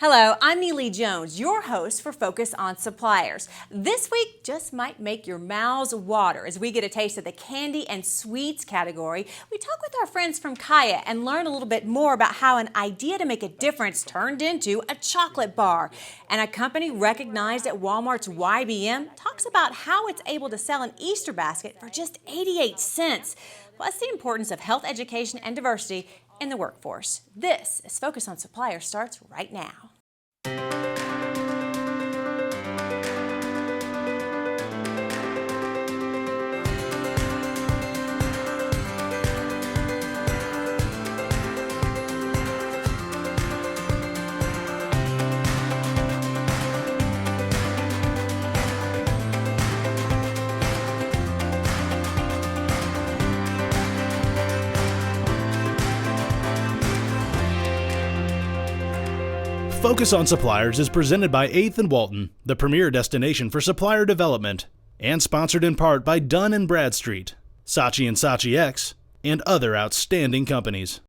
Hello, I'm Neely Jones, your host for Focus on Suppliers. This week just might make your mouths water as we get a taste of the candy and sweets category. We talk with our friends from KYYA and learn a little bit more about how an idea to make a difference turned into a chocolate bar. And a company recognized at Walmart's YBM talks about how it's able to sell an Easter basket for just 88 cents. Plus the importance of health education and diversity in the workforce. This is Focus on Supplier starts right now. Focus on Suppliers is presented by 8th and Walton, the premier destination for supplier development, and sponsored in part by Dun & Bradstreet, Saatchi and Saatchi X, and other outstanding companies.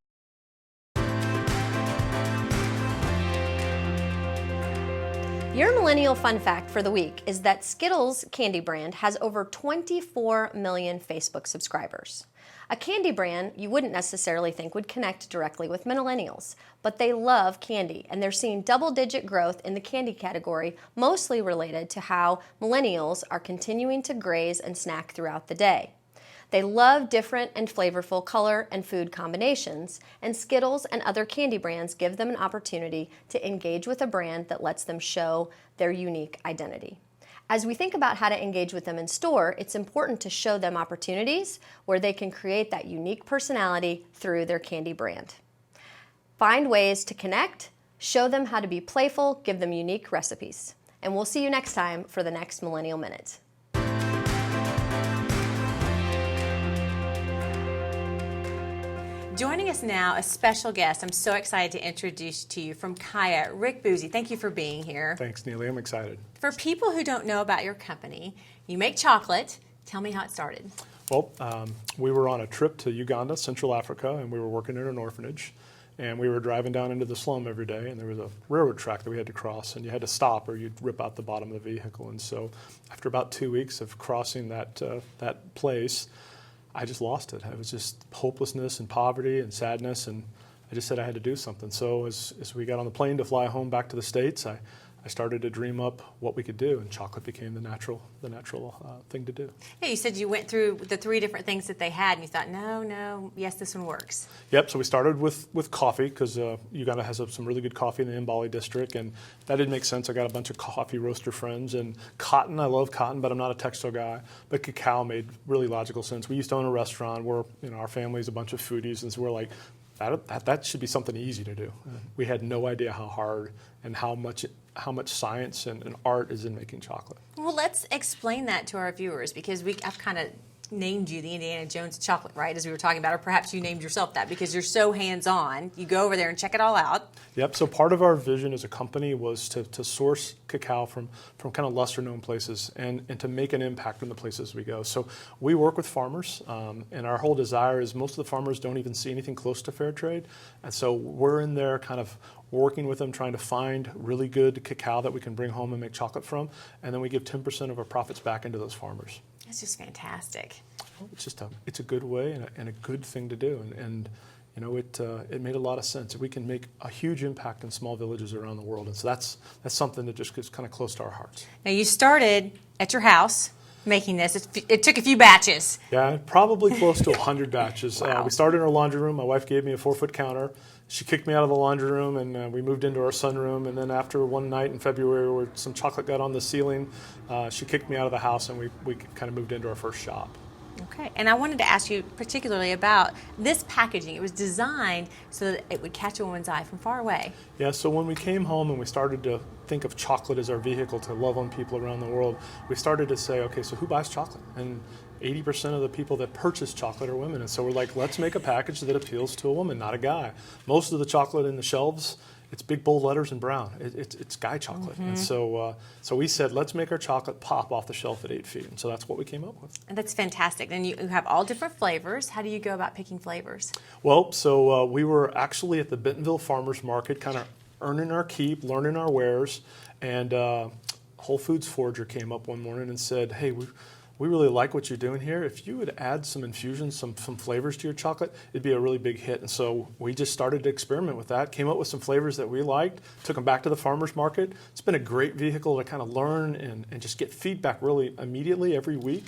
Your Millennial Fun Fact for the week is that Skittles candy brand has over 24 million Facebook subscribers. A candy brand you wouldn't necessarily think would connect directly with millennials, but they love candy, and they're seeing double-digit growth in the candy category, mostly related to how millennials are continuing to graze and snack throughout the day. They love different and flavorful color and food combinations, and Skittles and other candy brands give them an opportunity to engage with a brand that lets them show their unique identity. As we think about how to engage with them in store, it's important to show them opportunities where they can create that unique personality through their candy brand. Find ways to connect, show them how to be playful, give them unique recipes. And we'll see you next time for the next Millennial Minute. Joining us now, a special guest I'm so excited to introduce to you from KYYA, Rick Boosey. Thank you for being here. Thanks, Neely. I'm excited. For people who don't know about your company, you make chocolate. Tell me how it started. Well, we were on a trip to Uganda, Central Africa, and we were working in an orphanage. And we were driving down into the slum every day, and there was a railroad track that we had to cross, and you had to stop or you'd rip out the bottom of the vehicle. And so after about 2 weeks of crossing that place, I just lost it. It was just hopelessness and poverty and sadness, and I just said I had to do something. So as we got on the plane to fly home back to the States, I started to dream up what we could do, and chocolate became the natural thing to do. Yeah, you said you went through the 3 different things that they had, and you thought, no, yes, this one works. Yep, so we started with coffee, because Uganda has some really good coffee in the Mbali district, and that didn't make sense. I got a bunch of coffee roaster friends, and cotton, I love cotton, but I'm not a textile guy. But cacao made really logical sense. We used to own a restaurant where our family's a bunch of foodies, and so we're like, that should be something easy to do. We had no idea how hard and how much science and art is in making chocolate. Well, let's explain that to our viewers, because I've kind of named you the Indiana Jones chocolate, right, as we were talking about, or perhaps you named yourself that because you're so hands-on. You go over there and check it all out. Yep, so part of our vision as a company was to source cacao from kind of lesser-known places and to make an impact in the places we go. So we work with farmers, and our whole desire is most of the farmers don't even see anything close to fair trade, and so we're in there kind of working with them, trying to find really good cacao that we can bring home and make chocolate from, and then we give 10% of our profits back into those farmers. That's just fantastic. It's a good way and a good thing to do, and it made a lot of sense. We can make a huge impact in small villages around the world, and so that's something that just gets kind of close to our hearts. Now, you started at your house making this. It took a few batches. Yeah, probably close to 100 batches. Wow. We started in our laundry room. My wife gave me a 4-foot counter. She kicked me out of the laundry room, and we moved into our sunroom. And then after one night in February where some chocolate got on the ceiling, she kicked me out of the house, and we kind of moved into our first shop. Okay, and I wanted to ask you particularly about this packaging. It was designed so that it would catch a woman's eye from far away. Yeah, so when we came home and we started to think of chocolate as our vehicle to love on people around the world, we started to say, okay, so who buys chocolate? And 80% of the people that purchase chocolate are women. And so we're like, let's make a package that appeals to a woman, not a guy. Most of the chocolate in the shelves, it's big bold letters in brown. It's guy chocolate. Mm-hmm. And so we said, let's make our chocolate pop off the shelf at 8 feet. And so that's what we came up with. And that's fantastic. And you have all different flavors. How do you go about picking flavors? Well, so we were actually at the Bentonville Farmers Market kind of earning our keep, learning our wares, and Whole Foods Forger came up one morning and said, hey, we really like what you're doing here. If you would add some infusions, some flavors to your chocolate, it'd be a really big hit. And so we just started to experiment with that, came up with some flavors that we liked, took them back to the farmer's market. It's been a great vehicle to kind of learn and just get feedback really immediately every week.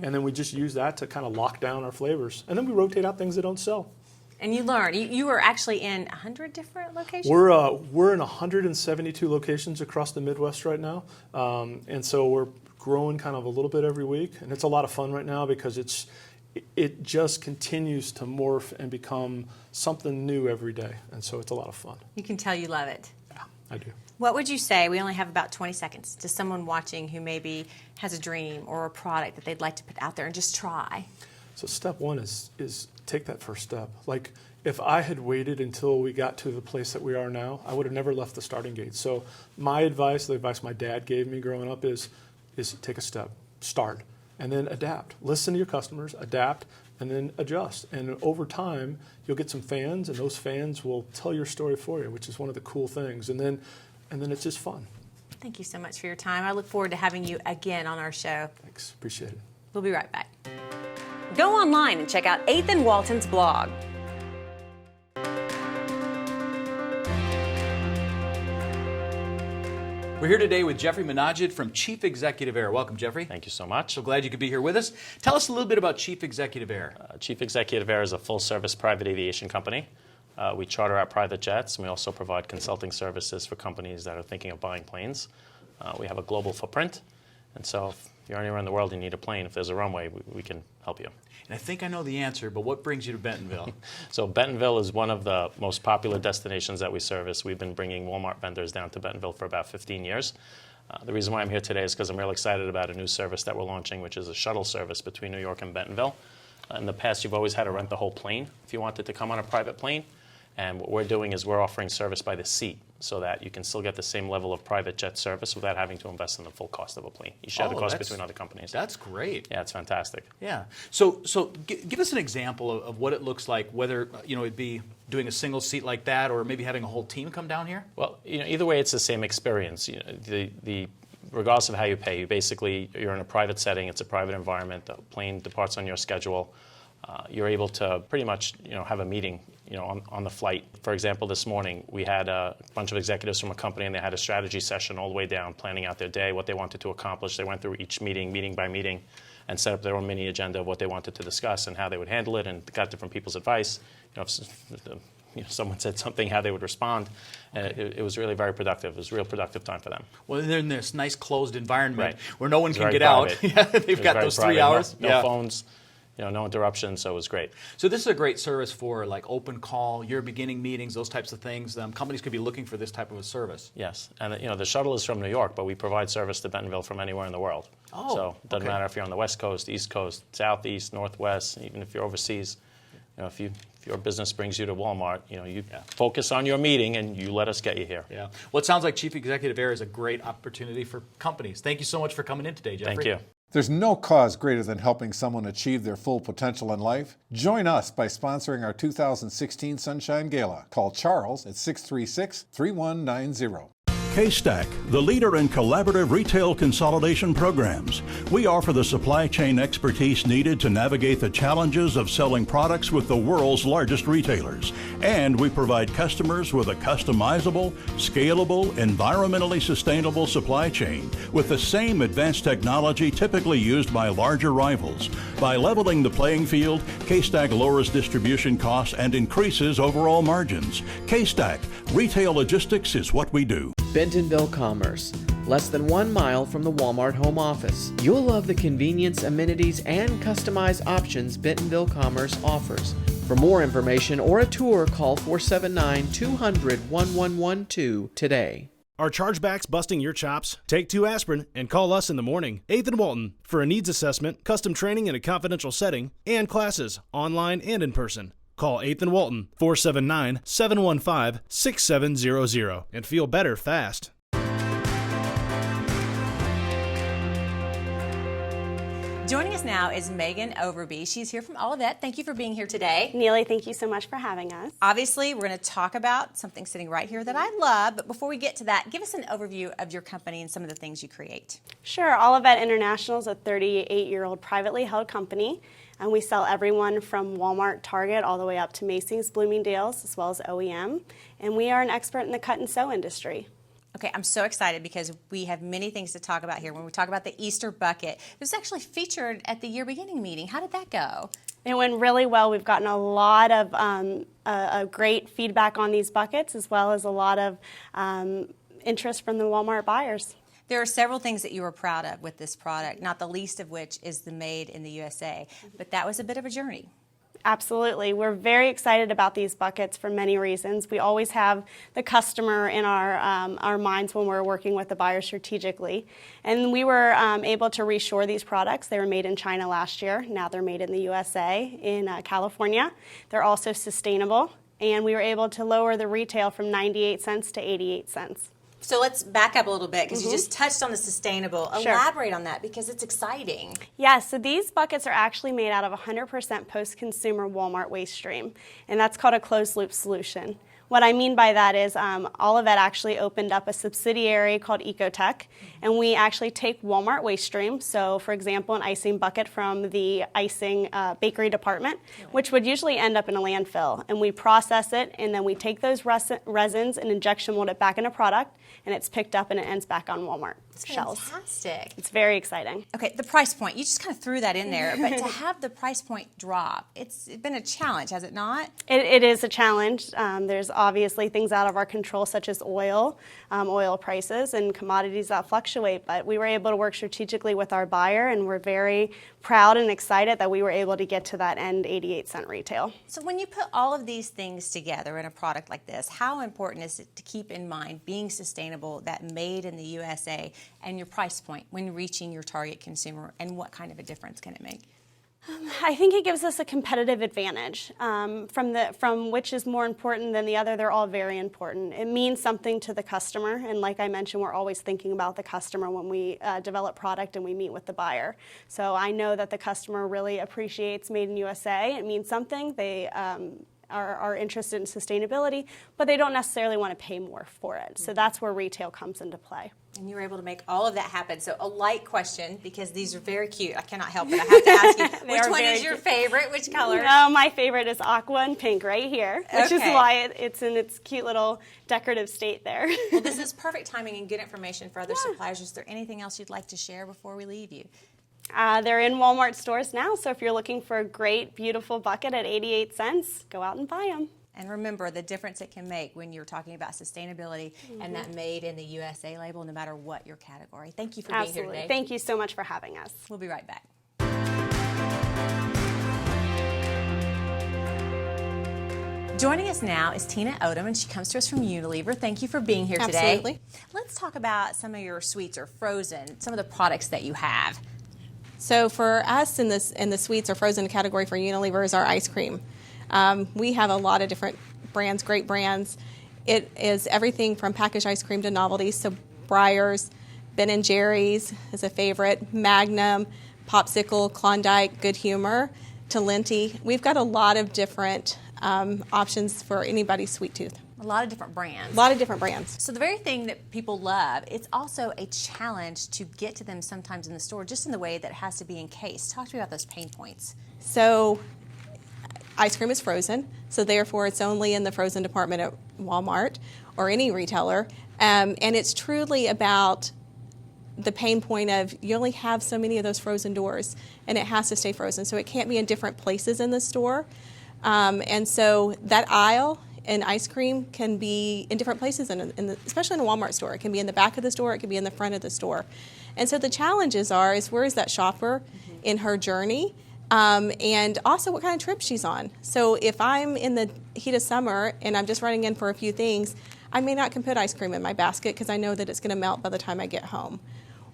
And then we just use that to kind of lock down our flavors. And then we rotate out things that don't sell. And you learn. You were actually in 100 different locations? We're in 172 locations across the Midwest right now. And so we're growing kind of a little bit every week. And it's a lot of fun right now because it just continues to morph and become something new every day. And so it's a lot of fun. You can tell you love it. Yeah, I do. What would you say, we only have about 20 seconds, to someone watching who maybe has a dream or a product that they'd like to put out there and just try? So step one is take that first step. Like, if I had waited until we got to the place that we are now, I would have never left the starting gate. So my advice, the advice my dad gave me growing up is take a step, start, and then adapt. Listen to your customers, adapt, and then adjust. And over time, you'll get some fans, and those fans will tell your story for you, which is one of the cool things. And then it's just fun. Thank you so much for your time. I look forward to having you again on our show. Thanks, appreciate it. We'll be right back. Go online and check out 8th and Walton's blog. We're here today with Jeffrey Menaged from Chief Executive Air. Welcome, Jeffrey. Thank you so much. So glad you could be here with us. Tell us a little bit about Chief Executive Air. Chief Executive Air is a full-service private aviation company. We charter out private jets, and we also provide consulting services for companies that are thinking of buying planes. We have a global footprint, and so if you're anywhere in the world and you need a plane, if there's a runway, we can help you. And I think I know the answer, but what brings you to Bentonville? So Bentonville is one of the most popular destinations that we service. We've been bringing Walmart vendors down to Bentonville for about 15 years. The reason why I'm here today is because I'm real excited about a new service that we're launching, which is a shuttle service between New York and Bentonville. In the past, you've always had to rent the whole plane if you wanted to come on a private plane. And what we're doing is we're offering service by the seat so that you can still get the same level of private jet service without having to invest in the full cost of a plane. You share the cost between other companies. That's great. Yeah, it's fantastic. Yeah. So give us an example of what it looks like, whether it'd be doing a single seat like that or maybe having a whole team come down here? Well, either way, it's the same experience. The regardless of how you pay, you're in a private setting. It's a private environment. The plane departs on your schedule. You're able to pretty much have a meeting on the flight. For example, this morning we had a bunch of executives from a company and they had a strategy session all the way down, planning out their day, what they wanted to accomplish. They went through each meeting by meeting, and set up their own mini agenda of what they wanted to discuss and how they would handle it, and got different people's advice. If someone said something, how they would respond. It was really very productive. It was a real productive time for them. Well, they're in this nice closed environment Right. where no one can Very get private. out. They've got those 3 hours. No phones. No interruptions, so it was great. So this is a great service for like open call, your beginning meetings, those types of things. Companies could be looking for this type of a service. Yes, and the shuttle is from New York, but we provide service to Bentonville from anywhere in the world. Oh, so it doesn't matter if you're on the West Coast, East Coast, Southeast, Northwest, even if you're overseas. If your business brings you to Walmart, you focus on your meeting and you let us get you here. Yeah. Well, it sounds like Chief Executive Air is a great opportunity for companies. Thank you so much for coming in today, Jeffrey. Thank you. There's no cause greater than helping someone achieve their full potential in life. Join us by sponsoring our 2016 Sunshine Gala. Call Charles at 636-3190. K-Stack, the leader in collaborative retail consolidation programs. We offer the supply chain expertise needed to navigate the challenges of selling products with the world's largest retailers. And we provide customers with a customizable, scalable, environmentally sustainable supply chain with the same advanced technology typically used by larger rivals. By leveling the playing field, K-Stack lowers distribution costs and increases overall margins. K-Stack, retail logistics is what we do. Bentonville Commerce, less than 1 mile from the Walmart home office. You'll love the convenience, amenities, and customized options Bentonville Commerce offers. For more information or a tour, call 479-200-1112 today. Are chargebacks busting your chops? Take 2 aspirin and call us in the morning, 8th and Walton, for a needs assessment, custom training in a confidential setting, and classes, online and in person. Call 8th and Walton, 479-715-6700, and feel better fast. Joining us now is Megan Overbey. She's here from Olivet. Thank you for being here today. Neely, thank you so much for having us. Obviously, we're going to talk about something sitting right here that I love, but before we get to that, give us an overview of your company and some of the things you create. Sure. Olivet International is a 38-year-old privately held company, and we sell everyone from Walmart, Target, all the way up to Macy's, Bloomingdale's, as well as OEM, and we are an expert in the cut and sew industry. Okay, I'm so excited because we have many things to talk about here. When we talk about the Easter bucket, it was actually featured at the year beginning meeting. How did that go? It went really well. We've gotten a lot of great feedback on these buckets, as well as a lot of interest from the Walmart buyers. There are several things that you were proud of with this product, not the least of which is the Made in the USA, but that was a bit of a journey. Absolutely. We're very excited about these buckets for many reasons. We always have the customer in our minds when we're working with the buyer strategically. And we were able to reshore these products. They were made in China last year. Now they're made in the USA, in California. They're also sustainable. And we were able to lower the retail from 98 cents to 88 cents. So let's back up a little bit because you just touched on the sustainable. Sure. Elaborate on that because it's exciting. Yes, so these buckets are actually made out of 100% post-consumer Walmart waste stream, and that's called a closed-loop solution. What I mean by that is Olivet actually opened up a subsidiary called Ecotech, and we actually take Walmart waste stream, so for example, an icing bucket from the icing bakery department, which would usually end up in a landfill, and we process it, and then we take those resins and injection mold it back in a product, and it's picked up and it ends back on Walmart shelves. Fantastic. It's very exciting. Okay, the price point. You just kind of threw that in there, but to have the price point drop, it's been a challenge, has it not? It is a challenge. There's obviously things out of our control, such as oil prices and commodities that fluctuate, but we were able to work strategically with our buyer, and we're very proud and excited that we were able to get to that end 88-cent retail. So when you put all of these things together in a product like this, how important is it to keep in mind being sustainable, that made in the USA, and your price point when reaching your target consumer, and what kind of a difference can it make? I think it gives us a competitive advantage. From which is more important than the other, they're all very important. It means something to the customer, and like I mentioned, we're always thinking about the customer when we develop product and we meet with the buyer. So I know that the customer really appreciates Made in USA. It means something. They are interested in sustainability, but they don't necessarily want to pay more for it. So that's where retail comes into play. And you were able to make all of that happen. So a light question, because these are very cute. I cannot help it. I have to ask you, which one is your favorite? Which color? No, my favorite is aqua and pink right here, which is why it's in its cute little decorative state there. Well, this is perfect timing and good information for other suppliers. Is there anything else you'd like to share before we leave you? They're in Walmart stores now, so if you're looking for a great, beautiful bucket at 88 cents, go out and buy them. And remember the difference it can make when you're talking about sustainability and that Made in the USA label, no matter what your category. Thank you for being here today. Thank you so much for having us. We'll be right back. Joining us now is Tina Odom, and she comes to us from Unilever. Thank you for being here today. Absolutely. Let's talk about some of your sweets or frozen, some of the products that you have. So for us in the sweets or frozen category for Unilever is our ice cream. We have a lot of different brands, great brands. It is everything from packaged ice cream to novelties, so Breyers, Ben & Jerry's is a favorite, Magnum, Popsicle, Klondike, Good Humor, Talenti. We've got a lot of different options for anybody's sweet tooth. A lot of different brands. A lot of different brands. So the very thing that people love, it's also a challenge to get to them sometimes in the store, just in the way that it has to be encased. Talk to me about those pain points. So ice cream is frozen, so therefore it's only in the frozen department at Walmart or any retailer. And it's truly about the pain point of you only have so many of those frozen doors, and it has to stay frozen. So it can't be in different places in the store. And so that aisle in ice cream can be in different places, especially in a Walmart store. It can be in the back of the store, it can be in the front of the store. And so the challenges is where is that shopper in her journey? And also what kind of trip she's on. So if I'm in the heat of summer and I'm just running in for a few things, I may not can put ice cream in my basket because I know that it's going to melt by the time I get home.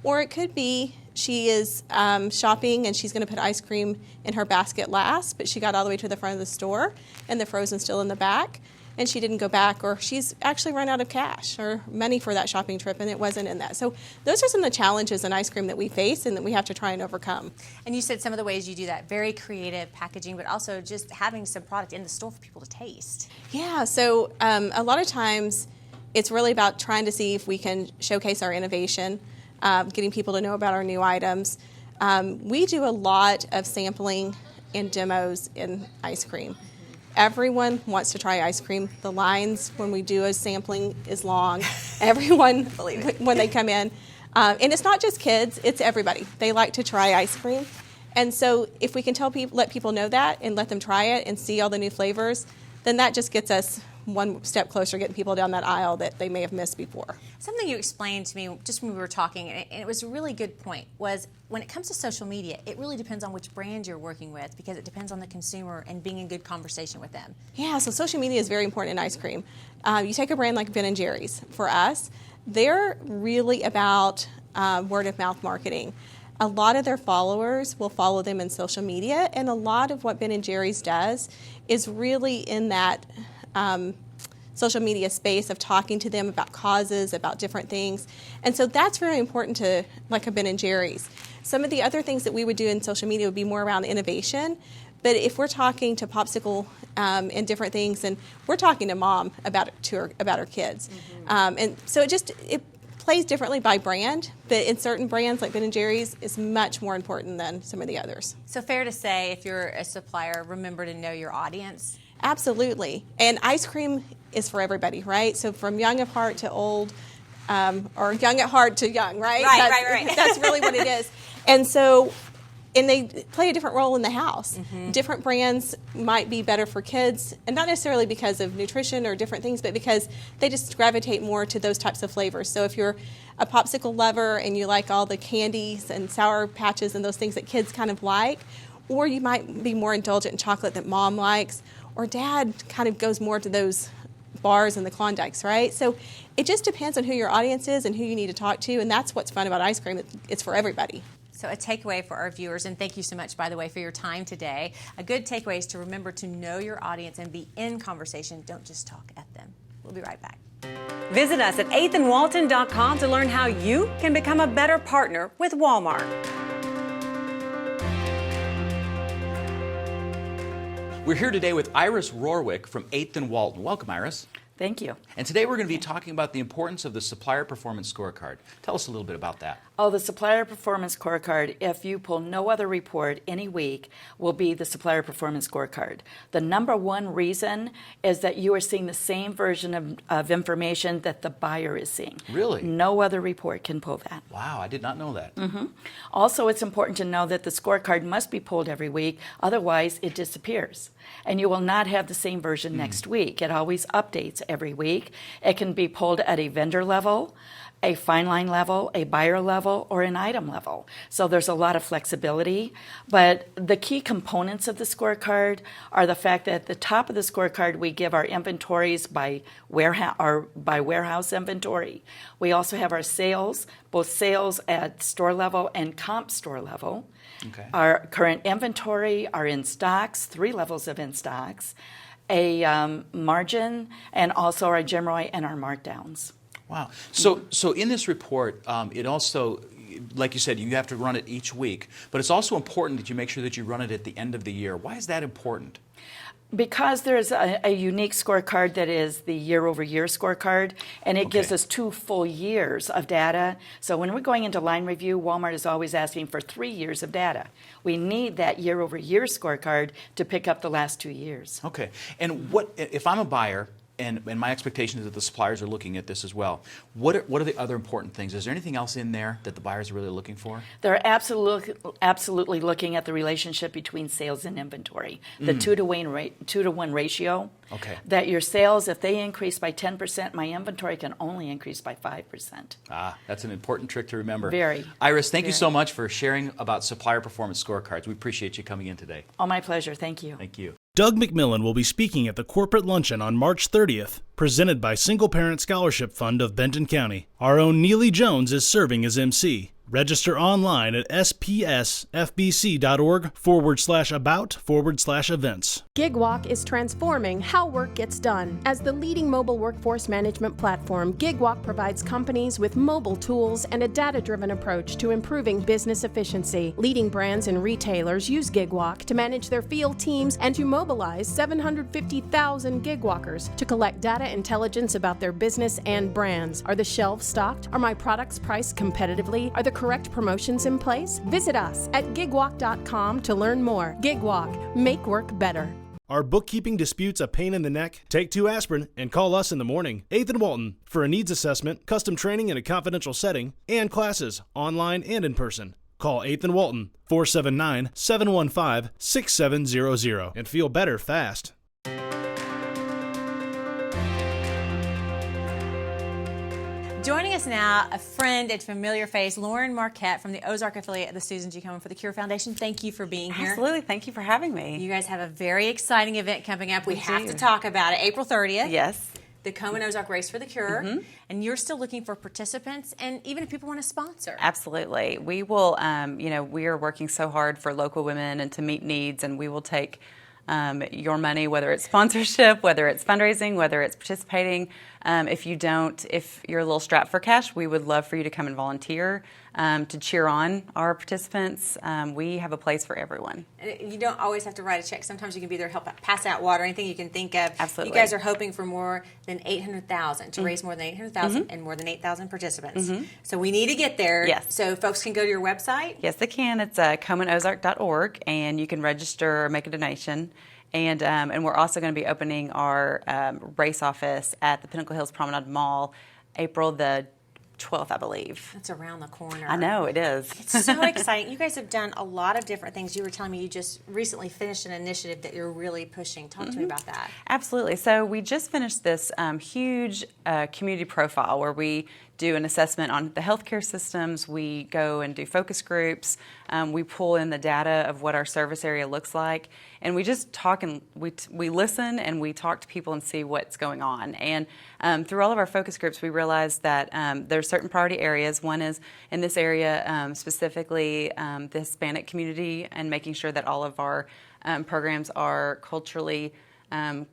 Or it could be she is shopping and she's going to put ice cream in her basket last, but she got all the way to the front of the store and the frozen's still in the back. and she didn't go back, or she's actually run out of cash or money for that shopping trip and it wasn't in that. So those are some of the challenges in ice cream that we face and that we have to try and overcome. And you said some of the ways you do that, very creative packaging, but also just having some product in the store for people to taste. Yeah, so a lot of times it's really about trying to see if we can showcase our innovation, getting people to know about our new items. We do a lot of sampling and demos in ice cream. Everyone wants to try ice cream. The lines when we do a sampling is long. Everyone, when they come in. And it's not just kids, it's everybody. They like to try ice cream. And so if we can let people know that and let them try it and see all the new flavors, then that just gets us one step closer, getting people down that aisle that they may have missed before. Something you explained to me just when we were talking, and it was a really good point, was when it comes to social media, it really depends on which brand you're working with because it depends on the consumer and being in good conversation with them. Yeah, so social media is very important in ice cream. You take a brand like Ben & Jerry's. For us, they're really about word of mouth marketing. A lot of their followers will follow them in social media, and a lot of what Ben & Jerry's does is really in that social media space of talking to them about causes, about different things. And so that's very important to like a Ben & Jerry's. Some of the other things that we would do in social media would be more around innovation. But if we're talking to Popsicle and different things, and we're talking to mom about her kids. And so it plays differently by brand, but in certain brands like Ben & Jerry's is much more important than some of the others. So fair to say, if you're a supplier, remember to know your audience? Absolutely. And ice cream is for everybody, right? So from young at heart to old, or young at heart to young, right? Right. That's really what it is. And so, and they play a different role in the house. Different brands might be better for kids, and not necessarily because of nutrition or different things, but because they just gravitate more to those types of flavors. So if you're a popsicle lover and you like all the candies and Sour Patches and those things that kids kind of like, or you might be more indulgent in chocolate that mom likes, or dad kind of goes more to those bars and the Klondikes, right? So it just depends on who your audience is and who you need to talk to, and that's what's fun about ice cream. It's for everybody. So a takeaway for our viewers, and thank you so much, by the way, for your time today. A good takeaway is to remember to know your audience and be in conversation. Don't just talk at them. We'll be right back. Visit us at 8thandwalton.com to learn how you can become a better partner with Walmart. We're here today with Iris Rorwick from 8th and Walton. Welcome, Iris. Thank you. And today we're going to be talking about the importance of the Supplier Performance Scorecard. Tell us a little bit about that. Oh, the Supplier Performance Scorecard, if you pull no other report any week, will be the Supplier Performance Scorecard. The number one reason is that you are seeing the same version of information that the buyer is seeing. Really? No other report can pull that. Wow, I did not know that. Also, it's important to know that the scorecard must be pulled every week, otherwise it disappears. And you will not have the same version next week. It always updates every week. It can be pulled at a vendor level, a fine line level, a buyer level, or an item level. So there's a lot of flexibility. But the key components of the scorecard are the fact that at the top of the scorecard, we give our inventories by warehouse inventory. We also have our sales, both sales at store level and comp store level. Okay. Our current inventory, our in-stocks, 3 levels of in-stocks, a margin, and also our GMROI and our markdowns. Wow. So in this report, it also, like you said, you have to run it each week, but it's also important that you make sure that you run it at the end of the year. Why is that important? Because there's a unique scorecard that is the year-over-year scorecard, and it gives us 2 full years of data. So when we're going into line review, Walmart is always asking for 3 years of data. We need that year-over-year scorecard to pick up the last 2 years. Okay. And what if I'm a buyer, and my expectation is that the suppliers are looking at this as well, what are the other important things? Is there anything else in there that the buyers are really looking for? They're absolutely looking at the relationship between sales and inventory, the 2-to-1 ratio. Okay. That your sales, if they increase by 10%, my inventory can only increase by 5%. Ah, that's an important trick to remember. Very. Iris, thank you so much for sharing about Supplier Performance Scorecards. We appreciate you coming in today. Oh, my pleasure. Thank you. Thank you. Doug McMillan will be speaking at the corporate luncheon on March 30th, presented by Single Parent Scholarship Fund of Benton County. Our own Neely Jones is serving as MC. Register online at spsfbc.org/about/events. GigWalk is transforming how work gets done. As the leading mobile workforce management platform, GigWalk provides companies with mobile tools and a data-driven approach to improving business efficiency. Leading brands and retailers use GigWalk to manage their field teams and to mobilize 750,000 GigWalkers to collect data intelligence about their business and brands. Are the shelves stocked? Are my products priced competitively? Are the correct promotions in place? Visit us at gigwalk.com to learn more. GigWalk, make work better. Are bookkeeping disputes a pain in the neck? Take 2 aspirin and call us in the morning. 8th and Walton for a needs assessment, custom training in a confidential setting, and classes online and in person. Call 8th and Walton 479-715-6700 and feel better fast. Joining us now, a friend and familiar face, Lauren Marquette from the Ozark affiliate of the Susan G. Komen for the Cure Foundation. Thank you for being here. Absolutely. Thank you for having me. You guys have a very exciting event coming up. We have to talk about it. April 30th. Yes. The Komen Ozark Race for the Cure. And you're still looking for participants and even if people want to sponsor. Absolutely. We will, we are working so hard for local women and to meet needs, and we will take your money, whether it's sponsorship, whether it's fundraising, whether it's participating. If you're a little strapped for cash, we would love for you to come and volunteer to cheer on our participants. We have a place for everyone. And you don't always have to write a check. Sometimes you can be there to help pass out water, anything you can think of. Absolutely. You guys are hoping for more than $800,000 to raise more than $800,000 and more than 8,000 participants. So we need to get there. Yes. So folks can go to your website. Yes, they can. It's KomenOzark.org, and you can register or make a donation. And we're also going to be opening our race office at the Pinnacle Hills Promenade Mall April the 12th, I believe. That's around the corner. I know, it is. It's so exciting. You guys have done a lot of different things. You were telling me you just recently finished an initiative that you're really pushing. Talk to me about that. Absolutely. So we just finished this huge community profile where we do an assessment on the healthcare systems. We go and do focus groups. We pull in the data of what our service area looks like, and we just talk and we listen and we talk to people and see what's going on. And through all of our focus groups, we realized that there are certain priority areas. One is in this area specifically the Hispanic community, and making sure that all of our programs are culturally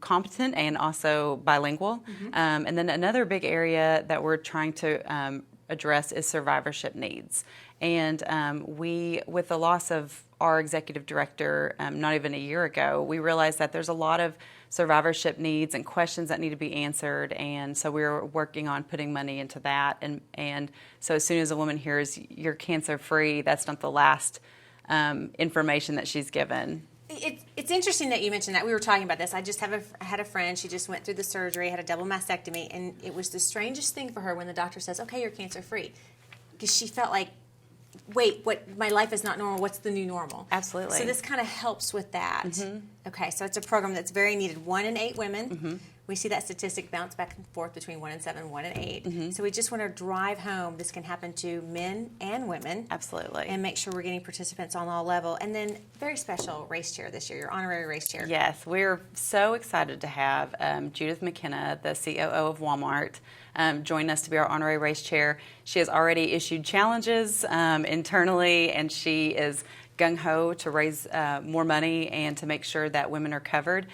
competent and also bilingual. And then another big area that we're trying to address is survivorship needs. And with the loss of our executive director not even a year ago, we realized that there's a lot of survivorship needs and questions that need to be answered. And so we're working on putting money into that. And so as soon as a woman hears you're cancer free, that's not the last information that she's given. It's interesting that you mentioned that. We were talking about this. I just had a friend. She just went through the surgery, had a double mastectomy, and it was the strangest thing for her when the doctor says, okay, you're cancer-free. Because she felt like, wait, my life is not normal. What's the new normal? Absolutely. So this kind of helps with that. Okay, so it's a program that's very needed. 1 in 8 women. We see that statistic bounce back and forth between 1 in 7, 1 in 8. So we just want to drive home this can happen to men and women. Absolutely. And make sure we're getting participants on all level. And then very special race chair this year, your honorary race chair. Yes, we're so excited to have Judith McKenna, the COO of Walmart, join us to be our honorary race chair. She has already issued challenges internally, and she is gung-ho to raise more money and to make sure that women are covered.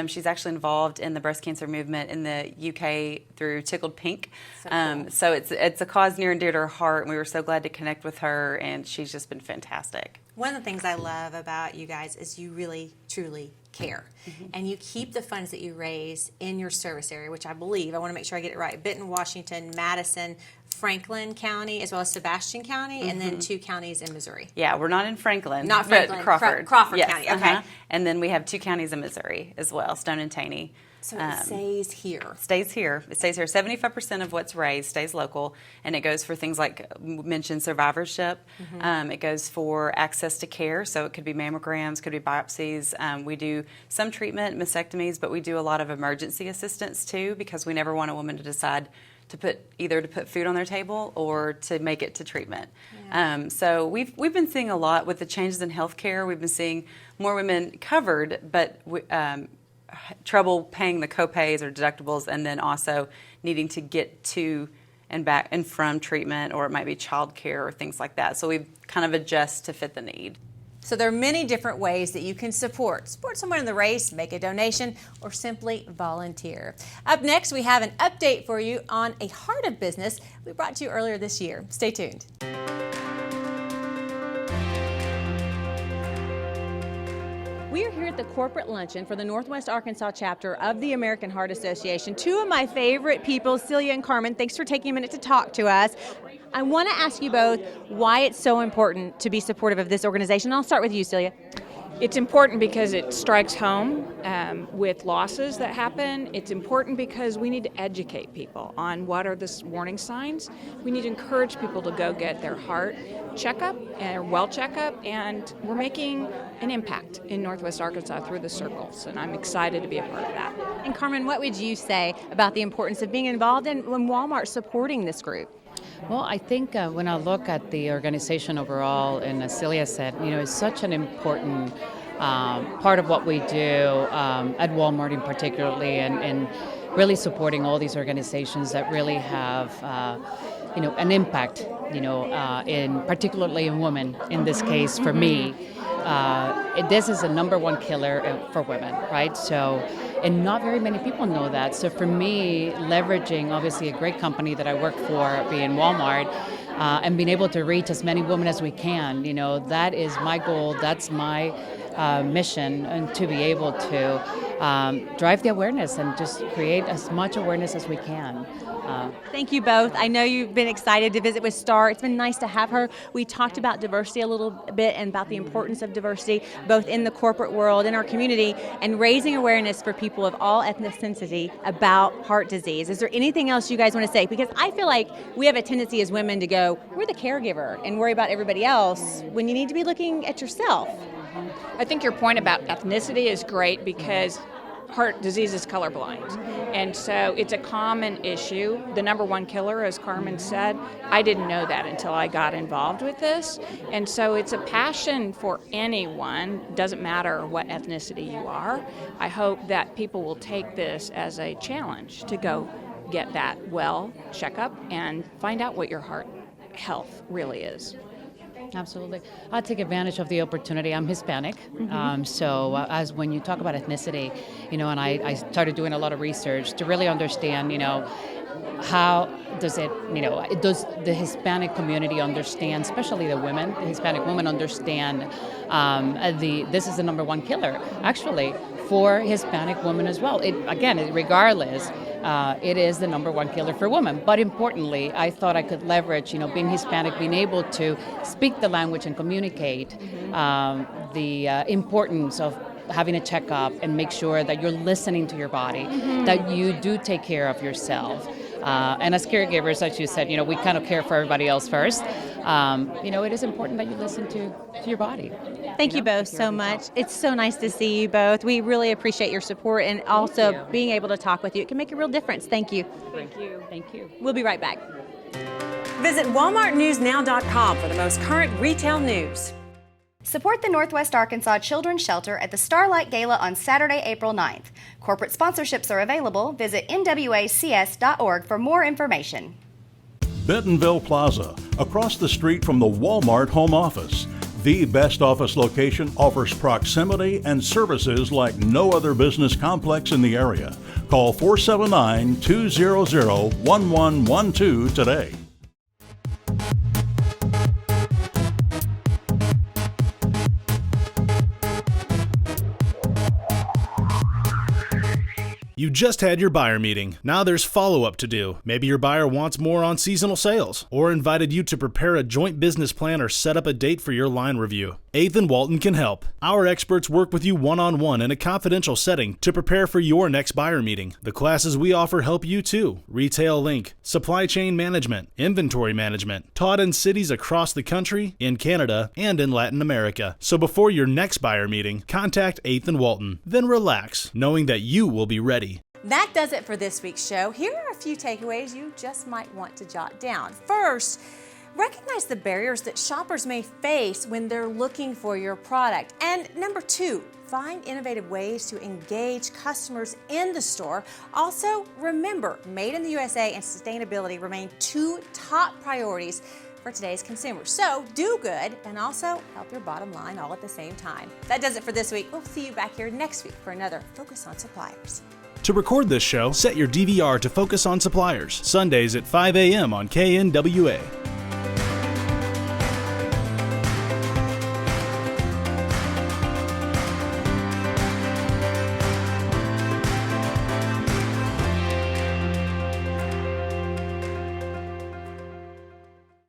She's actually involved in the breast cancer movement in the UK through Tickled Pink. So it's a cause near and dear to her heart, and we were so glad to connect with her, and she's just been fantastic. One of the things I love about you guys is you really, truly care. And you keep the funds that you raise in your service area, which I believe, I want to make sure I get it right, Benton, Washington, Madison, Franklin County, as well as Sebastian County, and then 2 counties in Missouri. Yeah, we're not in Franklin. Not Franklin, but Crawford. Crawford yes, County, okay. And then we have 2 counties in Missouri as well, Stone and Taney. So it stays here. Stays here. It stays here. 75% of what's raised stays local, and it goes for things like mentioned survivorship. It goes for access to care, so it could be mammograms, could be biopsies. We do some treatment, mastectomies, but we do a lot of emergency assistance too, because we never want a woman to decide to put food on their table or to make it to treatment. Yeah. So we've been seeing a lot with the changes in healthcare. We've been seeing more women covered, but trouble paying the copays or deductibles, and then also needing to get to and back and from treatment, or it might be child care or things like that. So we kind of adjust to fit the need. So there are many different ways that you can support someone in the race, make a donation, or simply volunteer. Up next, we have an update for you on a heart of business we brought to you earlier this year. Stay tuned. We are here at the corporate luncheon for the Northwest Arkansas chapter of the American Heart Association. Two of my favorite people, Celia and Carmen, thanks for taking a minute to talk to us. I want to ask you both why it's so important to be supportive of this organization. I'll start with you, Celia. It's important because it strikes home with losses that happen. It's important because we need to educate people on what are the warning signs. We need to encourage people to go get their heart checkup or well checkup, and we're making an impact in Northwest Arkansas through the circles, and I'm excited to be a part of that. And Carmen, what would you say about the importance of being involved in when Walmart supporting this group? Well, I think when I look at the organization overall, and as Celia said, it's such an important part of what we do at Walmart in particularly, and really supporting all these organizations that really have an impact, in particularly in women. In this case, for me, this is the number one killer for women, right? So. And not very many people know that. So for me, leveraging obviously a great company that I work for, being Walmart, and being able to reach as many women as we can, that is my goal. That's my mission, and to be able to drive the awareness and just create as much awareness as we can. Thank you both. I know you've been excited to visit with Star. It's been nice to have her. We talked about diversity a little bit and about the importance of diversity, both in the corporate world, in our community, and raising awareness for people of all ethnicity about heart disease. Is there anything else you guys want to say? Because I feel like we have a tendency as women to go, we're the caregiver, and worry about everybody else when you need to be looking at yourself. I think your point about ethnicity is great because heart disease is colorblind. And so it's a common issue. The number one killer, as Carmen said, I didn't know that until I got involved with this. And so it's a passion for anyone, doesn't matter what ethnicity you are. I hope that people will take this as a challenge to go get that well checkup and find out what your heart health really is. Absolutely. I'll take advantage of the opportunity. I'm Hispanic, so as when you talk about ethnicity, and I started doing a lot of research to really understand, how does it, does the Hispanic community understand, especially the women, the Hispanic women understand this is the number one killer, actually, for Hispanic women as well. Regardless, it is the number one killer for women. But importantly, I thought I could leverage, being Hispanic, being able to speak the language and communicate the importance of having a checkup and make sure that you're listening to your body, that you do take care of yourself. And as caregivers, as you said, we kind of care for everybody else first. It is important that you listen to your body. Thank you both so much. It's so nice to see you both. We really appreciate your support and also being able to talk with you. It can make a real difference. Thank you. Thank you. Thank you. We'll be right back. Visit WalmartNewsNow.com for the most current retail news. Support the Northwest Arkansas Children's Shelter at the Starlight Gala on Saturday, April 9th. Corporate sponsorships are available. Visit nwacs.org for more information. Bentonville Plaza, across the street from the Walmart home office. The best office location offers proximity and services like no other business complex in the area. Call 479-200-1112 today. You just had your buyer meeting. Now there's follow-up to do. Maybe your buyer wants more on seasonal sales, or invited you to prepare a joint business plan or set up a date for your line review. 8th and Walton can help. Our experts work with you one-on-one in a confidential setting to prepare for your next buyer meeting. The classes we offer help you too. Retail Link, Supply Chain Management, Inventory Management, taught in cities across the country, in Canada, and in Latin America. So before your next buyer meeting, contact 8th and Walton. Then relax, knowing that you will be ready. That does it for this week's show. Here are a few takeaways you just might want to jot down. First, recognize the barriers that shoppers may face when they're looking for your product. And number two, find innovative ways to engage customers in the store. Also, remember, Made in the USA and sustainability remain two top priorities for today's consumers. So do good and also help your bottom line all at the same time. That does it for this week. We'll see you back here next week for another Focus on Suppliers. To record this show, set your DVR to Focus on Suppliers, Sundays at 5 a.m. on KNWA.